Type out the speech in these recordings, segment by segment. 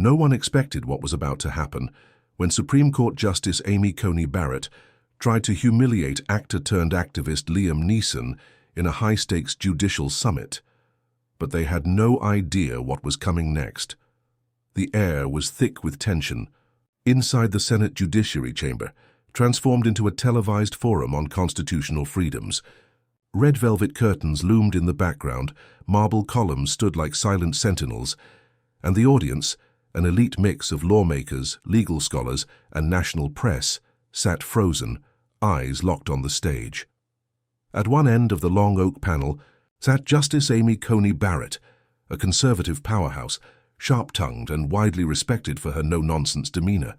No one expected what was about to happen when Supreme Court Justice Amy Coney Barrett tried to humiliate actor-turned-activist Liam Neeson in a high-stakes judicial summit. But they had no idea what was coming next. The air was thick with tension. Inside the Senate Judiciary Chamber, transformed into a televised forum on constitutional freedoms, red velvet curtains loomed in the background, marble columns stood like silent sentinels, and the audience, an elite mix of lawmakers, legal scholars, and national press, sat frozen, eyes locked on the stage. At one end of the long oak panel sat Justice Amy Coney Barrett, a conservative powerhouse, sharp-tongued and widely respected for her no-nonsense demeanor.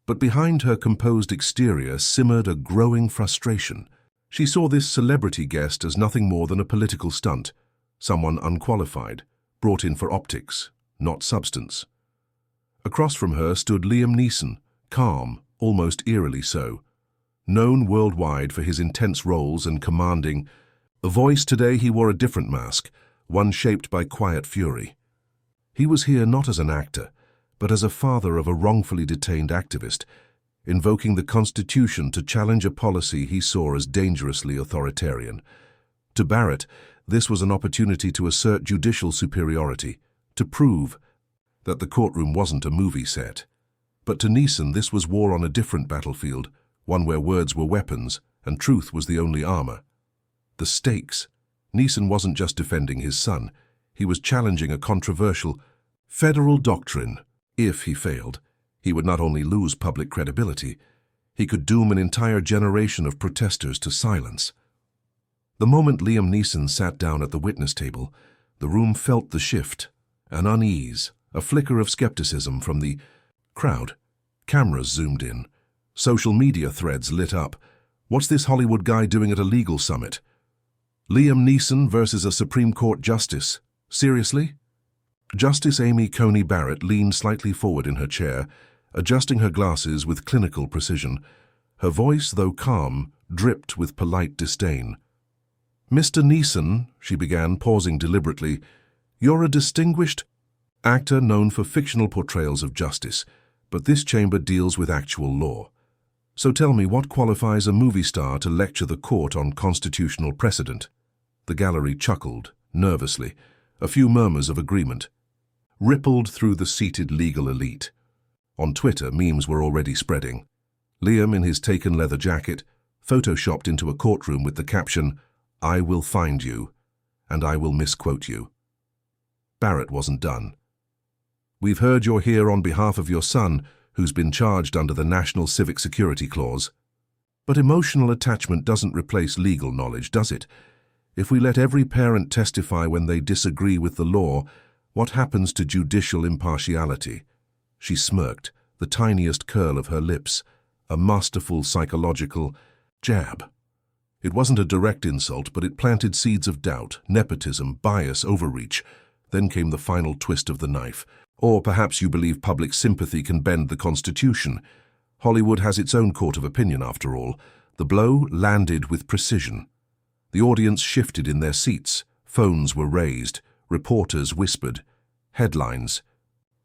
But behind her composed exterior simmered a growing frustration. She saw this celebrity guest as nothing more than a political stunt, someone unqualified, brought in for optics, not substance. Across from her stood Liam Neeson, calm, almost eerily so. Known worldwide for his intense roles and commanding a voice, today he wore a different mask, one shaped by quiet fury. He was here not as an actor, but as a father of a wrongfully detained activist, invoking the Constitution to challenge a policy he saw as dangerously authoritarian. To Barrett, this was an opportunity to assert judicial superiority, to prove that the courtroom wasn't a movie set. But to Neeson, this was war on a different battlefield, one where words were weapons and truth was the only armor. The stakes. Neeson wasn't just defending his son. He was challenging a controversial federal doctrine. If he failed, he would not only lose public credibility, he could doom an entire generation of protesters to silence. The moment Liam Neeson sat down at the witness table, the room felt the shift, an unease, a flicker of skepticism from the crowd. Cameras zoomed in. Social media threads lit up. What's this Hollywood guy doing at a legal summit? Liam Neeson versus a Supreme Court justice. Seriously? Justice Amy Coney Barrett leaned slightly forward in her chair, adjusting her glasses with clinical precision. Her voice, though calm, dripped with polite disdain. "Mr. Neeson," she began, pausing deliberately, "you're a distinguished actor known for fictional portrayals of justice, but this chamber deals with actual law. So tell me, what qualifies a movie star to lecture the court on constitutional precedent?" The gallery chuckled, nervously. A few murmurs of agreement rippled through the seated legal elite. On Twitter, memes were already spreading. Liam, in his taken leather jacket, photoshopped into a courtroom with the caption, "I will find you, and I will misquote you." Barrett wasn't done. "We've heard you're here on behalf of your son, who's been charged under the National Civic Security Clause. But emotional attachment doesn't replace legal knowledge, does it? If we let every parent testify when they disagree with the law, what happens to judicial impartiality?" She smirked, the tiniest curl of her lips, a masterful psychological jab. It wasn't a direct insult, but it planted seeds of doubt, nepotism, bias, overreach. Then came the final twist of the knife. "Or perhaps you believe public sympathy can bend the Constitution. Hollywood has its own court of opinion, after all." The blow landed with precision. The audience shifted in their seats. Phones were raised. Reporters whispered. Headlines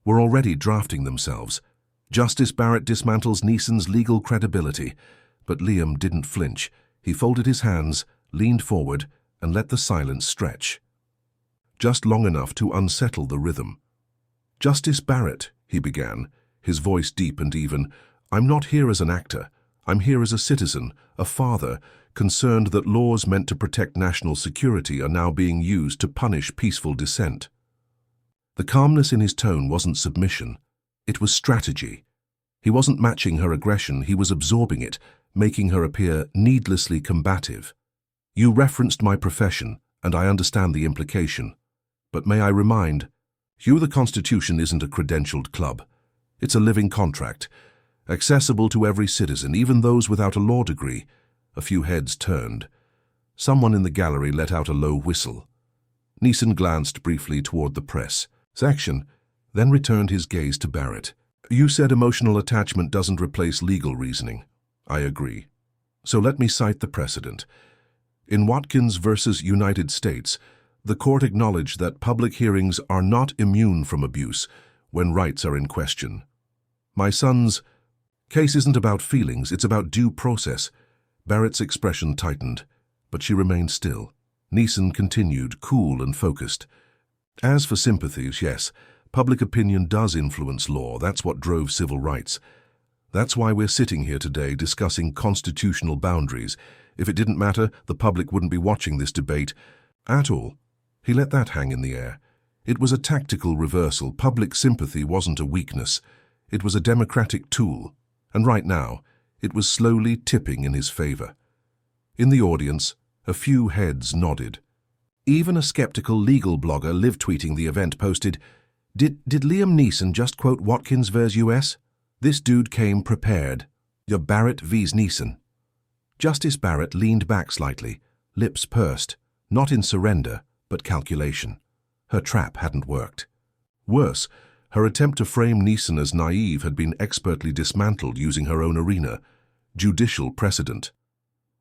were already drafting themselves. Justice Barrett dismantles Neeson's legal credibility. But Liam didn't flinch. He folded his hands, leaned forward, and let the silence stretch. Just long enough to unsettle the rhythm. "Justice Barrett," he began, his voice deep and even, "I'm not here as an actor. I'm here as a citizen, a father, concerned that laws meant to protect national security are now being used to punish peaceful dissent." The calmness in his tone wasn't submission. It was strategy. He wasn't matching her aggression, he was absorbing it, making her appear needlessly combative. "You referenced my profession, and I understand the implication. But may I remind you, the Constitution isn't a credentialed club. It's a living contract, accessible to every citizen, even those without a law degree." A few heads turned. Someone in the gallery let out a low whistle. Neeson glanced briefly toward the press section, then returned his gaze to Barrett. "You said emotional attachment doesn't replace legal reasoning. I agree. So let me cite the precedent. In Watkins versus United States, the court acknowledged that public hearings are not immune from abuse when rights are in question. My son's case isn't about feelings, it's about due process. Barrett's expression tightened, but she remained still. Neeson continued, cool and focused. As for sympathies, yes, public opinion does influence law. That's what drove civil rights. That's why we're sitting here today discussing constitutional boundaries. If it didn't matter, the public wouldn't be watching this debate at all. He let that hang in the air. It was a tactical reversal. Public sympathy wasn't a weakness. It was a democratic tool. And right now, it was slowly tipping in his favor. In the audience, a few heads nodded. Even a skeptical legal blogger live-tweeting the event posted, Did Liam Neeson just quote Watkins vs. US? This dude came prepared. You're Barrett vs. Neeson. Justice Barrett leaned back slightly, lips pursed, not in surrender, but calculation. Her trap hadn't worked. Worse, her attempt to frame Neeson as naive had been expertly dismantled using her own arena, judicial precedent.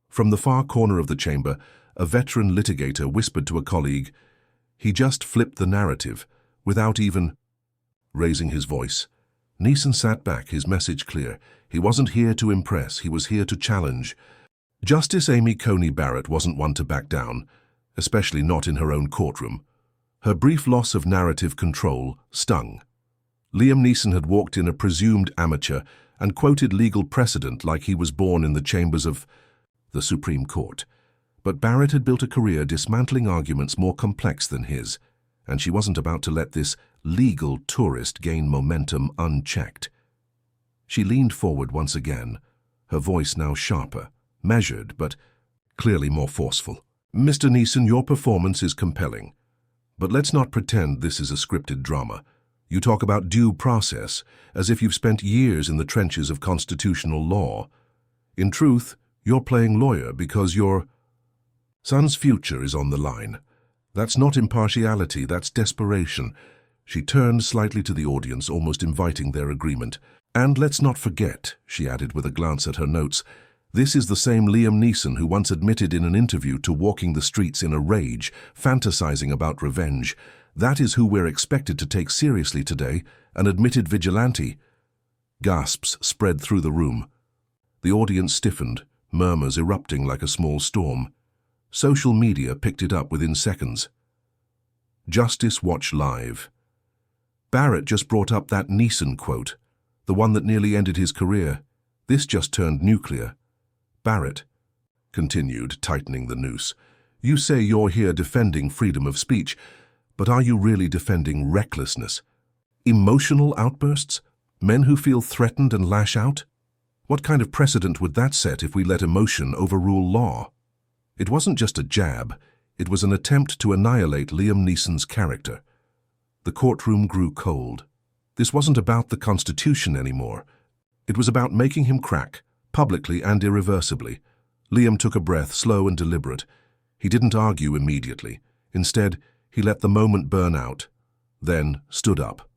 From the far corner of the chamber, a veteran litigator whispered to a colleague, He just flipped the narrative, without even raising his voice. Neeson sat back, his message clear. He wasn't here to impress, he was here to challenge. Justice Amy Coney Barrett wasn't one to back down, especially not in her own courtroom. Her brief loss of narrative control stung. Liam Neeson had walked in a presumed amateur and quoted legal precedent like he was born in the chambers of the Supreme Court. But Barrett had built a career dismantling arguments more complex than his, and she wasn't about to let this legal tourist gain momentum unchecked. She leaned forward once again, her voice now sharper, measured, but clearly more forceful. Mr. Neeson, your performance is compelling. But let's not pretend this is a scripted drama. You talk about due process, as if you've spent years in the trenches of constitutional law. In truth, you're playing lawyer because your son's future is on the line. That's not impartiality, that's desperation. She turned slightly to the audience, almost inviting their agreement. And let's not forget, she added with a glance at her notes, this is the same Liam Neeson who once admitted in an interview to walking the streets in a rage, fantasizing about revenge. That is who we're expected to take seriously today, an admitted vigilante. Gasps spread through the room. The audience stiffened, murmurs erupting like a small storm. Social media picked it up within seconds. Justice Watch Live. Barrett just brought up that Neeson quote, the one that nearly ended his career. This just turned nuclear. Barrett continued, tightening the noose. You say you're here defending freedom of speech, but are you really defending recklessness? Emotional outbursts? Men who feel threatened and lash out? What kind of precedent would that set if we let emotion overrule law? It wasn't just a jab, it was an attempt to annihilate Liam Neeson's character. The courtroom grew cold. This wasn't about the Constitution anymore. It was about making him crack, publicly and irreversibly. Liam took a breath, slow and deliberate. He didn't argue immediately. Instead, he let the moment burn out, then stood up.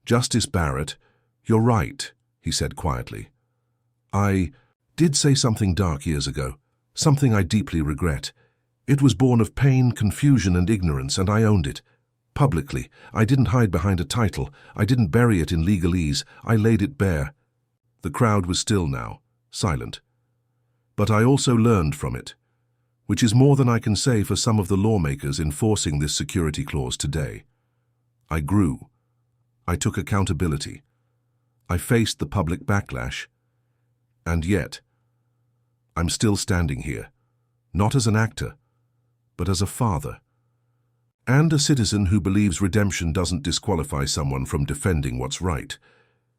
Justice Barrett, you're right, he said quietly. I did say something dark years ago, something I deeply regret. It was born of pain, confusion, and ignorance, and I owned it. Publicly, I didn't hide behind a title. I didn't bury it in legalese. I laid it bare. The crowd was still now, silent. But I also learned from it, which is more than I can say for some of the lawmakers enforcing this security clause today. I grew. I took accountability. I faced the public backlash. And yet, I'm still standing here, not as an actor, but as a father. And a citizen who believes redemption doesn't disqualify someone from defending what's right.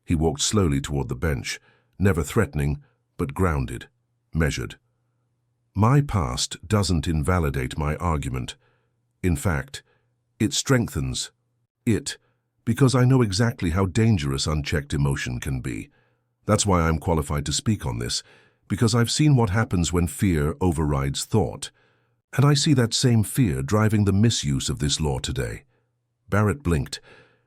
He walked slowly toward the bench, never threatening, but grounded, measured. My past doesn't invalidate my argument. In fact, it strengthens it, because I know exactly how dangerous unchecked emotion can be. That's why I'm qualified to speak on this, because I've seen what happens when fear overrides thought. And I see that same fear driving the misuse of this law today. Barrett blinked.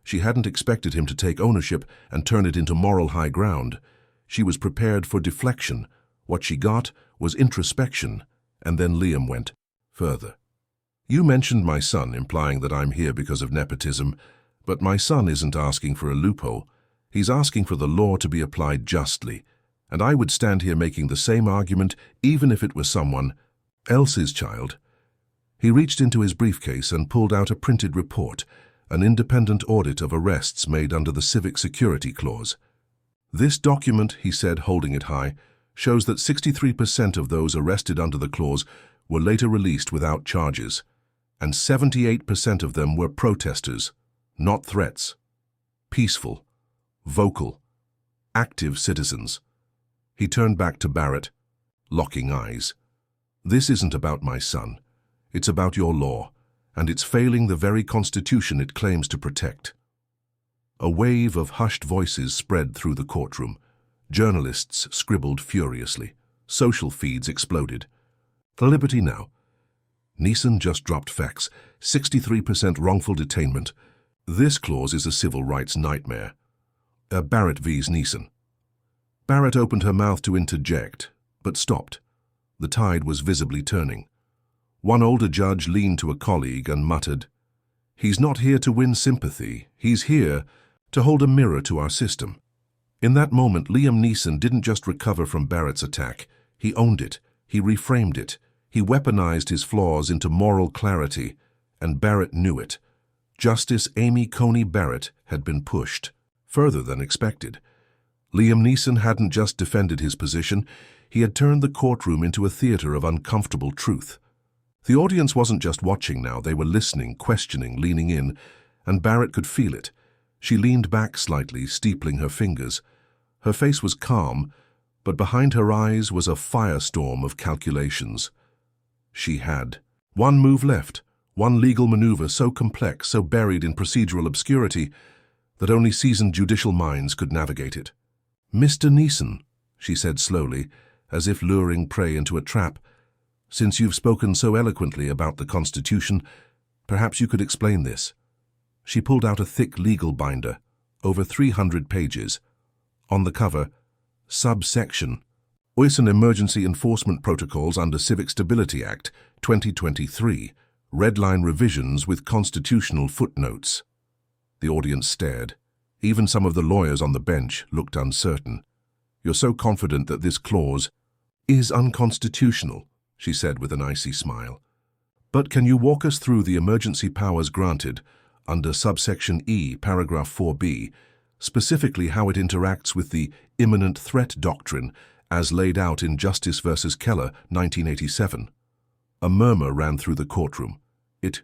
She hadn't expected him to take ownership and turn it into moral high ground. She was prepared for deflection. What she got was introspection, and then Liam went further. You mentioned my son, implying that I'm here because of nepotism, But my son isn't asking for a loophole. He's asking for the law to be applied justly. And I would stand here making the same argument even if it was someone else's child. He reached into his briefcase and pulled out a printed report, an independent audit of arrests made under the Civic Security Clause. This document, he said, holding it high, shows that 63% of those arrested under the clause were later released without charges, and 78% of them were protesters, not threats. Peaceful, vocal, active citizens. He turned back to Barrett, locking eyes. This isn't about my son. It's about your law, and it's failing the very Constitution it claims to protect. A wave of hushed voices spread through the courtroom. Journalists scribbled furiously. Social feeds exploded. Liberty now. Neeson just dropped facts. 63% wrongful detainment. This clause is a civil rights nightmare. Barrett vs. Neeson. Barrett opened her mouth to interject, but stopped. The tide was visibly turning. One older judge leaned to a colleague and muttered, "He's not here to win sympathy. He's here to hold a mirror to our system." In that moment, Liam Neeson didn't just recover from Barrett's attack. He owned it. He reframed it. He weaponized his flaws into moral clarity, and Barrett knew it. Justice Amy Coney Barrett had been pushed, further than expected. Liam Neeson hadn't just defended his position, he had turned the courtroom into a theater of uncomfortable truth. The audience wasn't just watching now, they were listening, questioning, leaning in, and Barrett could feel it. She leaned back slightly, steepling her fingers. Her face was calm, but behind her eyes was a firestorm of calculations. She had one move left, one legal maneuver so complex, so buried in procedural obscurity, that only seasoned judicial minds could navigate it. "Mr. Neeson," she said slowly, as if luring prey into a trap, "since you've spoken so eloquently about the Constitution, perhaps you could explain this." She pulled out a thick legal binder, over 300 pages. On the cover, subsection, INTIMIDATE Emergency Enforcement Protocols under Civic Stability Act, 2023, redline revisions with constitutional footnotes. The audience stared. Even some of the lawyers on the bench looked uncertain. "You're so confident that this clause is unconstitutional," she said with an icy smile. "But can you walk us through the emergency powers granted under subsection E, paragraph 4b, specifically how it interacts with the imminent threat doctrine as laid out in Justice v. Keller, 1987? A murmur ran through the courtroom. It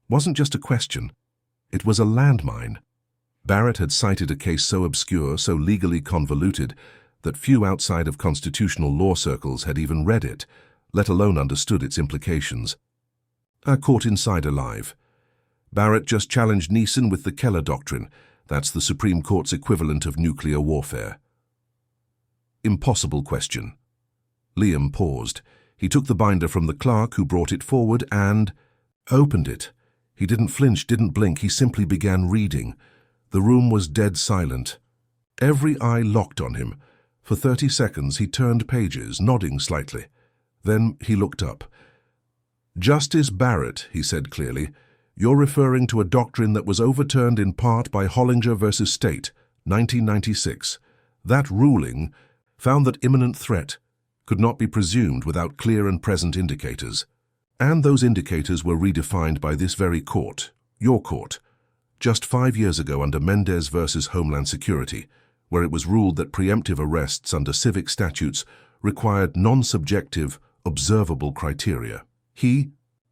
wasn't just a question. It was a landmine. Barrett had cited a case so obscure, so legally convoluted, that few outside of constitutional law circles had even read it, let alone understood its implications. A court insider live. Barrett just challenged Neeson with the Keller Doctrine. That's the Supreme Court's equivalent of nuclear warfare. Impossible question. Liam paused. He took the binder from the clerk who brought it forward and opened it. He didn't flinch, didn't blink, he simply began reading. The room was dead silent. Every eye locked on him. For 30 seconds he turned pages, nodding slightly. Then he looked up. "Justice Barrett," he said clearly, "you're referring to a doctrine that was overturned in part by Hollinger v. State, 1996. That ruling found that imminent threat could not be presumed without clear and present indicators. And those indicators were redefined by this very court, your court, just 5 years ago under Mendez v. Homeland Security, where it was ruled that preemptive arrests under civic statutes required non-subjective, observable criteria." He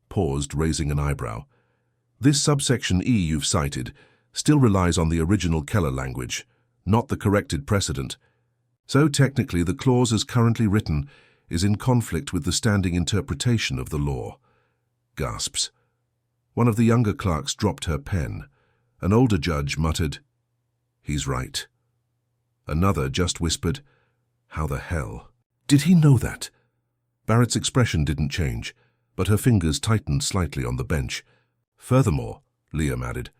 paused, raising an eyebrow. "This subsection E you've cited still relies on the original Keller language, not the corrected precedent. So technically the clause as currently written is in conflict with the standing interpretation of the law." Gasps. One of the younger clerks dropped her pen. An older judge muttered, "He's right." Another just whispered, "How the hell? Did he know that?" Barrett's expression didn't change, but her fingers tightened slightly on the bench. "Furthermore," Liam added,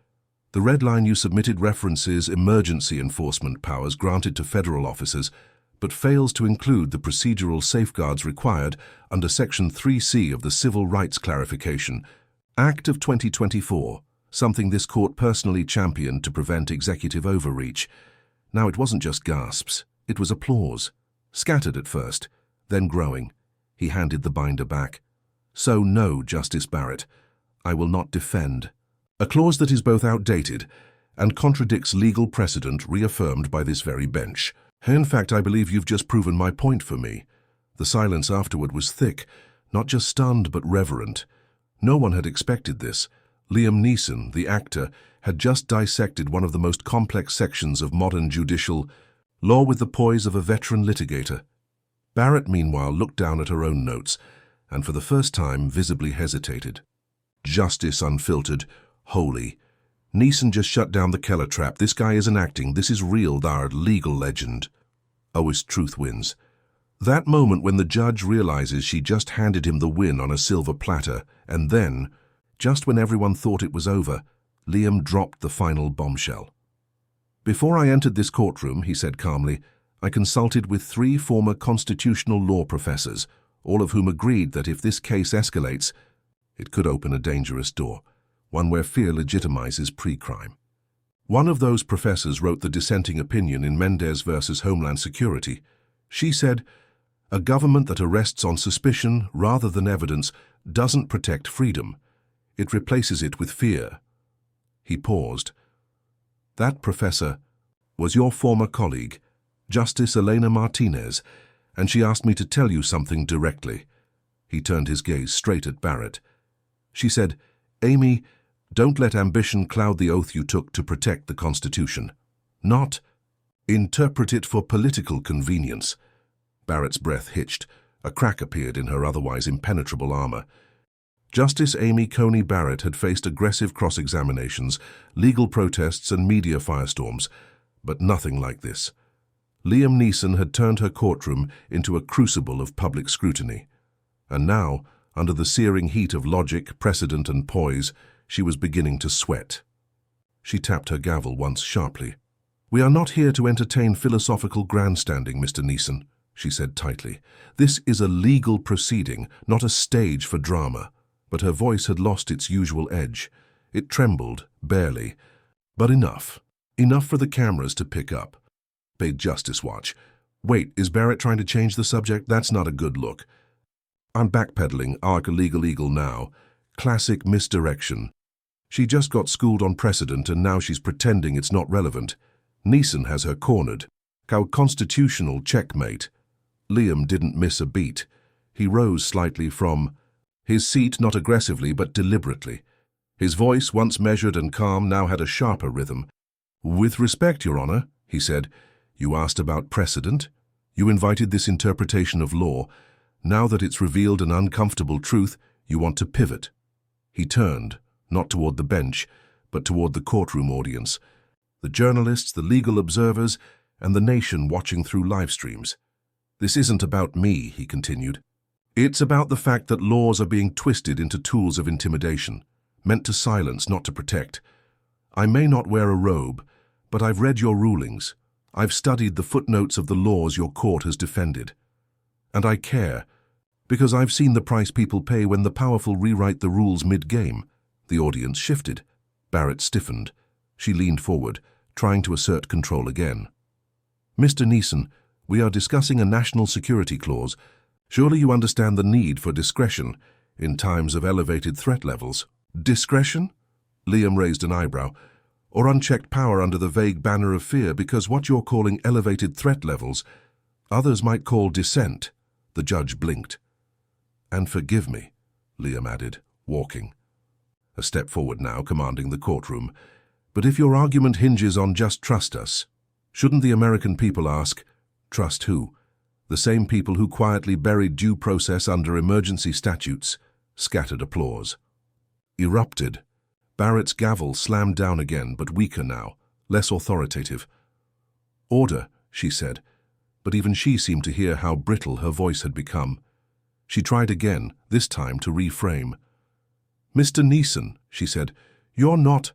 "the red line you submitted references emergency enforcement powers granted to federal officers, but fails to include the procedural safeguards required under Section 3C of the Civil Rights Clarification, Act of 2024. something this court personally championed to prevent executive overreach. Now it wasn't just gasps, it was applause. Scattered at first, then growing. He handed the binder back. So no, Justice Barrett, I will not defend. A clause that is both outdated and contradicts legal precedent reaffirmed by this very bench. In fact, I believe you've just proven my point for me. The silence afterward was thick, not just stunned but reverent. No one had expected this. Liam Neeson, the actor, had just dissected one of the most complex sections of modern judicial law with the poise of a veteran litigator. Barrett, meanwhile, looked down at her own notes, and for the first time visibly hesitated. Justice unfiltered, holy. Neeson just shut down the Keller trap. This guy isn't acting, this is real, our legal legend. Always truth wins. That moment when the judge realizes she just handed him the win on a silver platter, and then, just when everyone thought it was over, Liam dropped the final bombshell. Before I entered this courtroom, he said calmly, I consulted with 3 former constitutional law professors, all of whom agreed that if this case escalates, it could open a dangerous door, one where fear legitimizes pre-crime. One of those professors wrote the dissenting opinion in Mendez versus Homeland Security. She said, a government that arrests on suspicion rather than evidence doesn't protect freedom. It replaces it with fear. He paused. That professor was your former colleague, Justice Elena Martinez, and she asked me to tell you something directly. He turned his gaze straight at Barrett. She said, Amy, don't let ambition cloud the oath you took to protect the Constitution. Not interpret it for political convenience. Barrett's breath hitched. A crack appeared in her otherwise impenetrable armor. Justice Amy Coney Barrett had faced aggressive cross-examinations, legal protests and media firestorms, but nothing like this. Liam Neeson had turned her courtroom into a crucible of public scrutiny. And now, under the searing heat of logic, precedent and poise, she was beginning to sweat. She tapped her gavel once sharply. We are not here to entertain philosophical grandstanding, Mr. Neeson, she said tightly. This is a legal proceeding, not a stage for drama. But her voice had lost its usual edge. It trembled, barely. But enough. Enough for the cameras to pick up. Paid Justice watch. Wait, is Barrett trying to change the subject? That's not a good look. I'm backpedaling, arc a legal eagle now. Classic misdirection. She just got schooled on precedent and now she's pretending it's not relevant. Neeson has her cornered. Our constitutional checkmate. Liam didn't miss a beat. He rose slightly from his seat, not aggressively but deliberately. His voice, once measured and calm, now had a sharper rhythm. With respect, Your Honor, he said, you asked about precedent. You invited this interpretation of law. Now that it's revealed an uncomfortable truth, you want to pivot. He turned, not toward the bench, but toward the courtroom audience. The journalists, the legal observers, and the nation watching through live streams. This isn't about me, he continued. It's about the fact that laws are being twisted into tools of intimidation, meant to silence, not to protect. I may not wear a robe, but I've read your rulings. I've studied the footnotes of the laws your court has defended. And I care, because I've seen the price people pay when the powerful rewrite the rules mid-game. The audience shifted. Barrett stiffened. She leaned forward, trying to assert control again. Mr. Neeson, we are discussing a national security clause. Surely you understand the need for discretion in times of elevated threat levels. Discretion? Liam raised an eyebrow. Or unchecked power under the vague banner of fear, because what you're calling elevated threat levels, others might call dissent. The judge blinked. And forgive me, Liam added, walking. A step forward now, commanding the courtroom. But if your argument hinges on just trust us, shouldn't the American people ask, trust who? The same people who quietly buried due process under emergency statutes. Scattered applause. Erupted. Barrett's gavel slammed down again, but weaker now, less authoritative. Order, she said, but even she seemed to hear how brittle her voice had become. She tried again, this time to reframe. Mr. Neeson, she said, you're not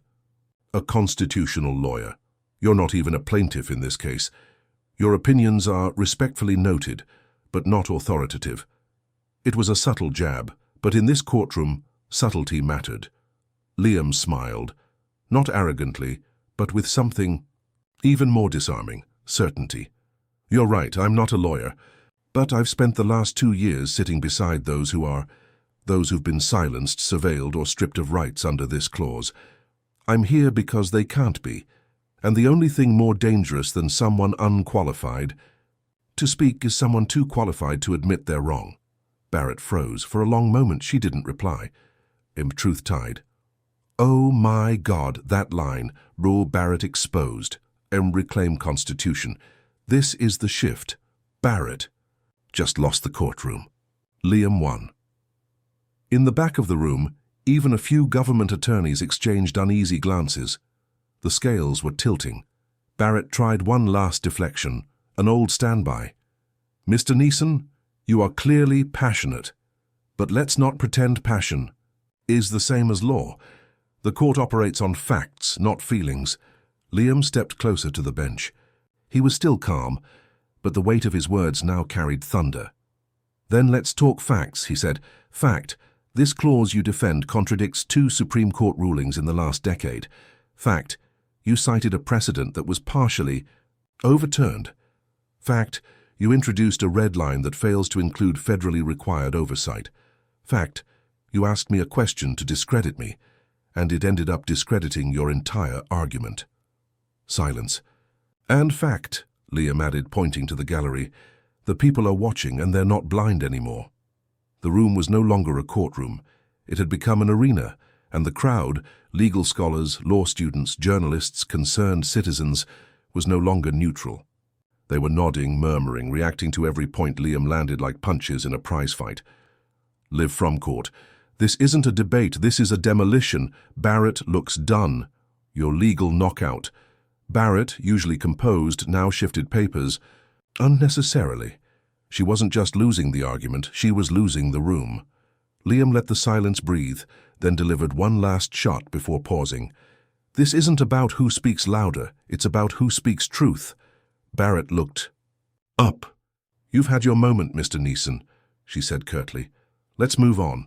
a constitutional lawyer. You're not even a plaintiff in this case. Your opinions are respectfully noted, but not authoritative. It was a subtle jab, but in this courtroom, subtlety mattered. Liam smiled. Not arrogantly, but with something even more disarming, certainty. "You're right, I'm not a lawyer, but I've spent the last 2 years sitting beside those who've been silenced, surveilled, or stripped of rights under this clause. I'm here because they can't be, and the only thing more dangerous than someone unqualified to speak is someone too qualified to admit they're wrong." Barrett froze. For a long moment she didn't reply. Truth tied. "Oh my God, that line," Rule Barrett exposed. Reclaim Constitution. This is the shift. Barrett just lost the courtroom. Liam won. In the back of the room, even a few government attorneys exchanged uneasy glances. The scales were tilting. Barrett tried one last deflection, an old standby. "Mr. Neeson, you are clearly passionate, but let's not pretend passion is the same as law. The court operates on facts, not feelings." Liam stepped closer to the bench. He was still calm, but the weight of his words now carried thunder. "Then let's talk facts," he said. "Fact, this clause you defend contradicts 2 Supreme Court rulings in the last decade. Fact, you cited a precedent that was partially overturned. Fact, you introduced a red line that fails to include federally required oversight. Fact, you asked me a question to discredit me, and it ended up discrediting your entire argument." Silence. "And fact," Liam added, pointing to the gallery, "the people are watching and they're not blind anymore." The room was no longer a courtroom. It had become an arena, and the crowd, legal scholars, law students, journalists, concerned citizens, was no longer neutral. They were nodding, murmuring, reacting to every point Liam landed like punches in a prize fight. Liv from court. "This isn't a debate, this is a demolition. Barrett looks done. Your legal knockout." Barrett, usually composed, now shifted papers. Unnecessarily. She wasn't just losing the argument, she was losing the room. Liam let the silence breathe, then delivered one last shot before pausing. "This isn't about who speaks louder, it's about who speaks truth." Barrett looked up. "You've had your moment, Mr. Neeson," she said curtly. "Let's move on."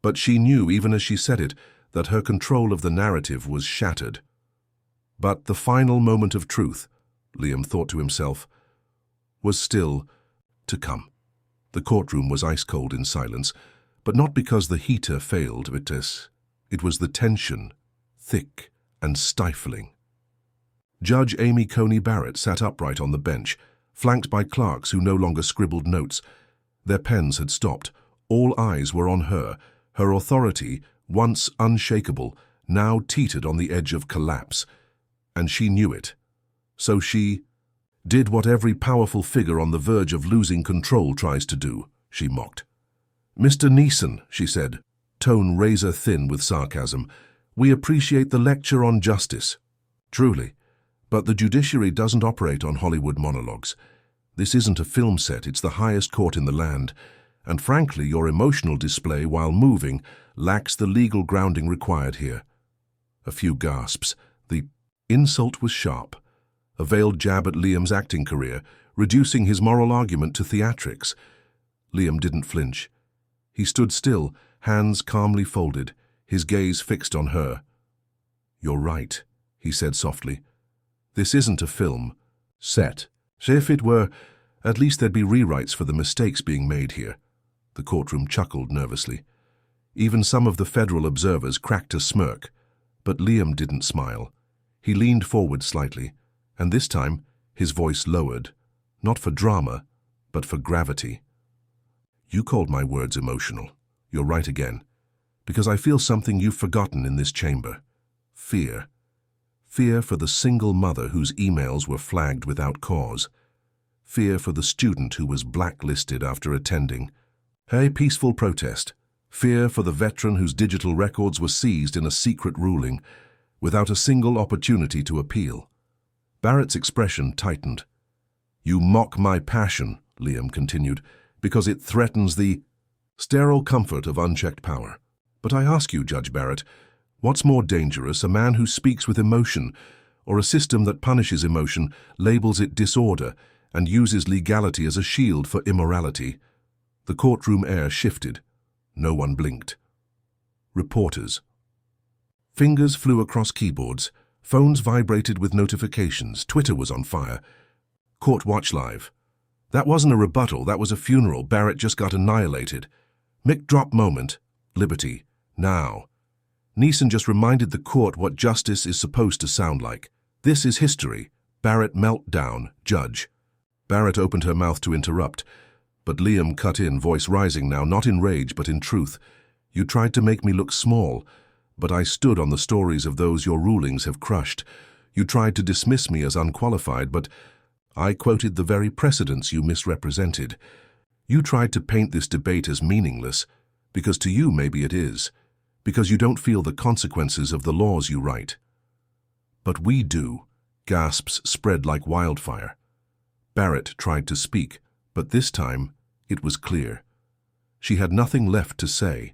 But she knew, even as she said it, that her control of the narrative was shattered. But the final moment of truth, Liam thought to himself, was still to come. The courtroom was ice-cold in silence, but not because the heater failed. It was the tension, thick and stifling. Judge Amy Coney Barrett sat upright on the bench, flanked by clerks who no longer scribbled notes. Their pens had stopped. All eyes were on her. Her authority, once unshakable, now teetered on the edge of collapse. And she knew it. So she did what every powerful figure on the verge of losing control tries to do, she mocked. "Mr. Neeson," she said, tone razor-thin with sarcasm, "we appreciate the lecture on justice. Truly. But the judiciary doesn't operate on Hollywood monologues. This isn't a film set, it's the highest court in the land. And frankly, your emotional display while moving lacks the legal grounding required here." A few gasps. The insult was sharp, a veiled jab at Liam's acting career, reducing his moral argument to theatrics. Liam didn't flinch. He stood still, hands calmly folded, his gaze fixed on her. "You're right," he said softly. "This isn't a film set. If it were, at least there'd be rewrites for the mistakes being made here." The courtroom chuckled nervously. Even some of the federal observers cracked a smirk, but Liam didn't smile. He leaned forward slightly, and this time his voice lowered, not for drama, but for gravity. "You called my words emotional. You're right again, because I feel something you've forgotten in this chamber. Fear. Fear for the single mother whose emails were flagged without cause. Fear for the student who was blacklisted after attending a peaceful protest. Fear for the veteran whose digital records were seized in a secret ruling, without a single opportunity to appeal." Barrett's expression tightened. "You mock my passion," Liam continued, "because it threatens the sterile comfort of unchecked power. But I ask you, Judge Barrett, what's more dangerous, a man who speaks with emotion, or a system that punishes emotion, labels it disorder, and uses legality as a shield for immorality?" The courtroom air shifted. No one blinked. Reporters Fingers flew across keyboards. Phones vibrated with notifications. Twitter was on fire. Court watch live. That wasn't a rebuttal, that was a funeral. Barrett just got annihilated. Mic drop moment. Liberty. Now. Neeson just reminded the court what justice is supposed to sound like. This is history. Barrett meltdown. Judge. Barrett opened her mouth to interrupt, but Liam cut in, voice rising now, not in rage but in truth. You tried to make me look small, but I stood on the stories of those your rulings have crushed. You tried to dismiss me as unqualified, but I quoted the very precedents you misrepresented. You tried to paint this debate as meaningless, because to you maybe it is, because you don't feel the consequences of the laws you write. But we do. Gasps spread like wildfire. Barrett tried to speak, but this time it was clear. She had nothing left to say.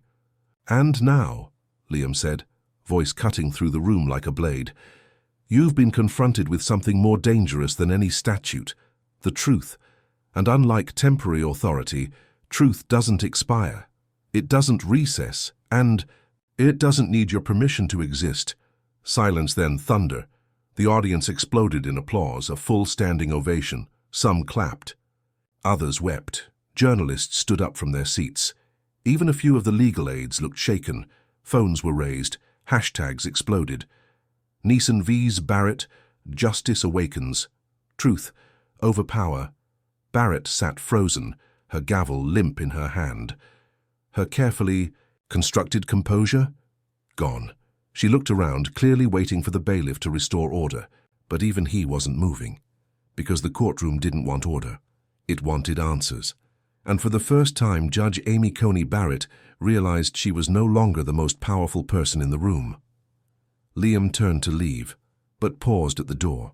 And now, Liam said, voice cutting through the room like a blade, you've been confronted with something more dangerous than any statute, the truth. And unlike temporary authority, truth doesn't expire. It doesn't recess, and it doesn't need your permission to exist. Silence, then thunder. The audience exploded in applause, a full standing ovation. Some clapped. Others wept. Journalists stood up from their seats. Even a few of the legal aides looked shaken. Phones were raised. Hashtags exploded. Neeson vs. Barrett. Justice awakens. Truth. Overpower. Barrett sat frozen, her gavel limp in her hand. Her carefully constructed composure? Gone. She looked around, clearly waiting for the bailiff to restore order. But even he wasn't moving. Because the courtroom didn't want order. It wanted answers. And for the first time, Judge Amy Coney Barrett realized she was no longer the most powerful person in the room. Liam turned to leave, but paused at the door.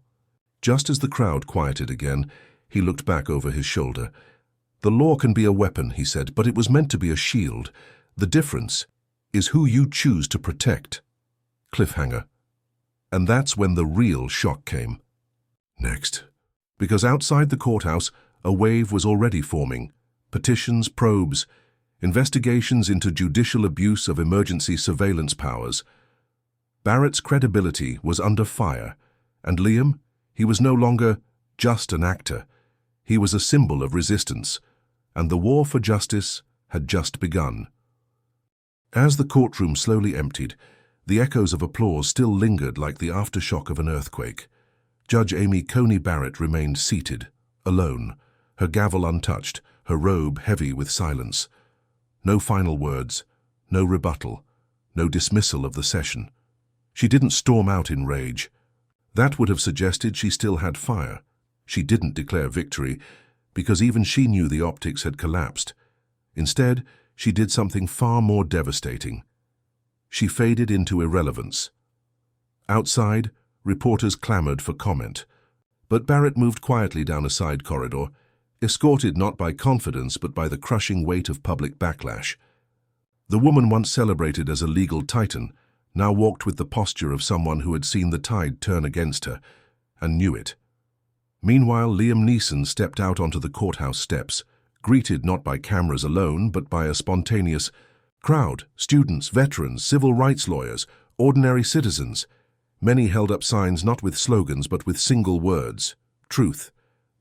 Just as the crowd quieted again, he looked back over his shoulder. The law can be a weapon, he said, but it was meant to be a shield. The difference is who you choose to protect. Cliffhanger. And that's when the real shock came. Next. Because outside the courthouse, a wave was already forming. Petitions, probes, investigations into judicial abuse of emergency surveillance powers. Barrett's credibility was under fire, and Liam, he was no longer just an actor. He was a symbol of resistance, and the war for justice had just begun. As the courtroom slowly emptied, the echoes of applause still lingered like the aftershock of an earthquake. Judge Amy Coney Barrett remained seated, alone, her gavel untouched, her robe heavy with silence. No final words, no rebuttal, no dismissal of the session. She didn't storm out in rage. That would have suggested she still had fire. She didn't declare victory, because even she knew the optics had collapsed. Instead, she did something far more devastating. She faded into irrelevance. Outside, reporters clamored for comment, but Barrett moved quietly down a side corridor, escorted not by confidence but by the crushing weight of public backlash. The woman once celebrated as a legal titan now walked with the posture of someone who had seen the tide turn against her, and knew it. Meanwhile, Liam Neeson stepped out onto the courthouse steps, greeted not by cameras alone but by a spontaneous crowd, students, veterans, civil rights lawyers, ordinary citizens. Many held up signs not with slogans but with single words. Truth.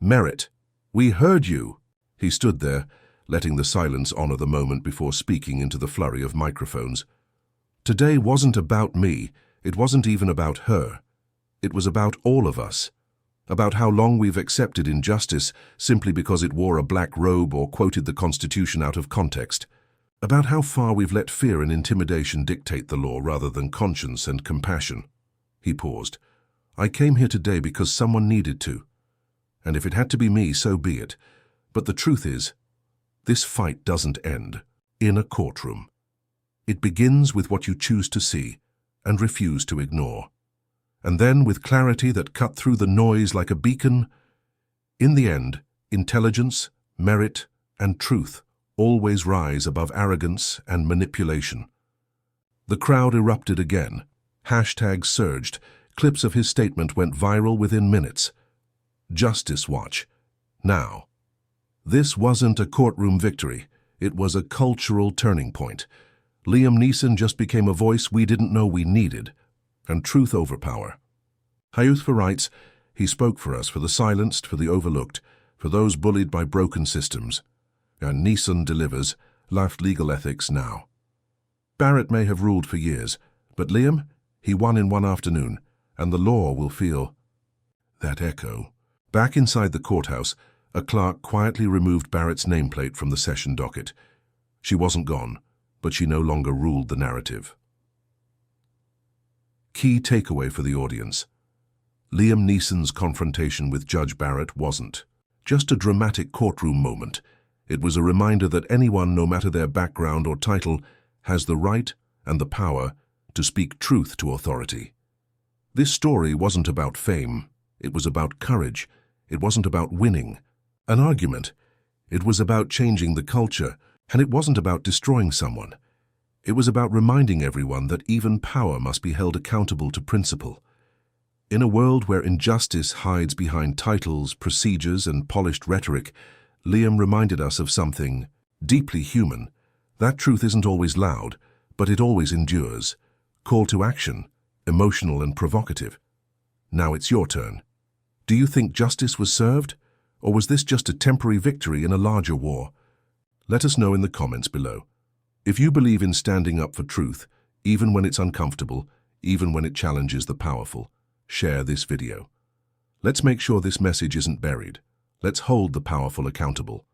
Merit. We heard you. He stood there, letting the silence honor the moment before speaking into the flurry of microphones. Today wasn't about me. It wasn't even about her. It was about all of us. About how long we've accepted injustice simply because it wore a black robe or quoted the Constitution out of context. About how far we've let fear and intimidation dictate the law rather than conscience and compassion. He paused. I came here today because someone needed to. And if it had to be me, so be it. But the truth is, this fight doesn't end in a courtroom. It begins with what you choose to see and refuse to ignore. And then, with clarity that cut through the noise like a beacon, in the end, intelligence, merit, and truth always rise above arrogance and manipulation. The crowd erupted again. Hashtags surged. Clips of his statement went viral within minutes. Justice Watch. Now. This wasn't a courtroom victory. It was a cultural turning point. Liam Neeson just became a voice we didn't know we needed, and truth over power. Hayuthfa writes, he spoke for us, for the silenced, for the overlooked, for those bullied by broken systems. And Neeson delivers, life legal ethics now. Barrett may have ruled for years, but Liam, he won in one afternoon, and the law will feel that echo. Back inside the courthouse, a clerk quietly removed Barrett's nameplate from the session docket. She wasn't gone, but she no longer ruled the narrative. Key takeaway for the audience. Liam Neeson's confrontation with Judge Barrett wasn't just a dramatic courtroom moment. It was a reminder that anyone, no matter their background or title, has the right and the power to speak truth to authority. This story wasn't about fame. It was about courage. It wasn't about winning an argument. It was about changing the culture, and it wasn't about destroying someone. It was about reminding everyone that even power must be held accountable to principle. In a world where injustice hides behind titles, procedures, and polished rhetoric, Liam reminded us of something deeply human. That truth isn't always loud, but it always endures. Call to action, emotional and provocative. Now it's your turn. Do you think justice was served, or was this just a temporary victory in a larger war? Let us know in the comments below. If you believe in standing up for truth, even when it's uncomfortable, even when it challenges the powerful, share this video. Let's make sure this message isn't buried. Let's hold the powerful accountable.